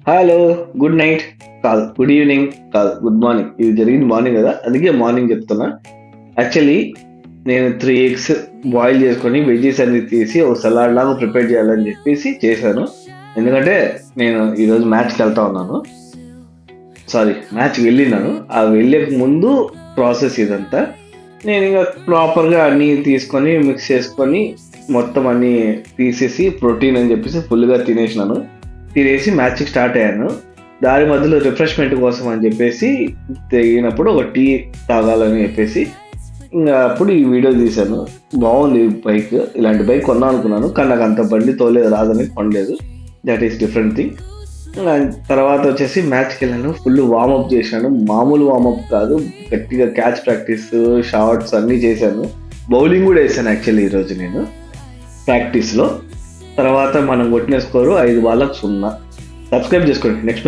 Hello, good night కాదు, good evening కాదు, good morning. ఇది జరిగింది మార్నింగ్ కదా, అందుకే మార్నింగ్ చెప్తున్నా. యాక్చువల్లీ నేను 3 eggs బాయిల్ చేసుకొని వెజ్జెస్ అన్ని తీసి ఒక సలాడ్ లాగా ప్రిపేర్ చేయాలని చెప్పేసి చేశాను. ఎందుకంటే నేను ఈరోజు మ్యాచ్కి వెళ్తా ఉన్నాను. మ్యాచ్కి వెళ్ళినాను. ఆ వెళ్ళే ముందు ప్రాసెస్ ఇదంతా. నేను ఇంకా ప్రాపర్గా అన్నీ తీసుకొని మిక్స్ చేసుకొని మొత్తం అన్నీ తీసేసి ప్రోటీన్ అని చెప్పేసి ఫుల్గా తినేసి మ్యాచ్కి స్టార్ట్ అయ్యాను. దారి మధ్యలో రిఫ్రెష్మెంట్ కోసం అని చెప్పేసి తెగినప్పుడు ఒక టీ తాగాలని చెప్పేసి ఇంకా అప్పుడు ఈ వీడియో తీశాను. బాగుంది బైక్. ఇలాంటి బైక్ కొన్నాను అనుకున్నాను, కానీ నాకు అంత బండి తోలేదు, రాదని కొనలేదు. That is different thing. తర్వాత వచ్చేసి మ్యాచ్కి వెళ్ళాను. ఫుల్ వార్మప్ చేశాను. మామూలు వార్మప్ కాదు, గట్టిగా క్యాచ్ ప్రాక్టీస్, షార్ట్స్ అన్నీ చేశాను. బౌలింగ్ కూడా వేసాను యాక్చువల్లీ ఈరోజు నేను ప్రాక్టీస్లో. తర్వాత మనం కొట్టిన స్కోరు 5 బాళ్ళకు 0. సబ్స్క్రైబ్ చేసుకోండి. నెక్స్ట్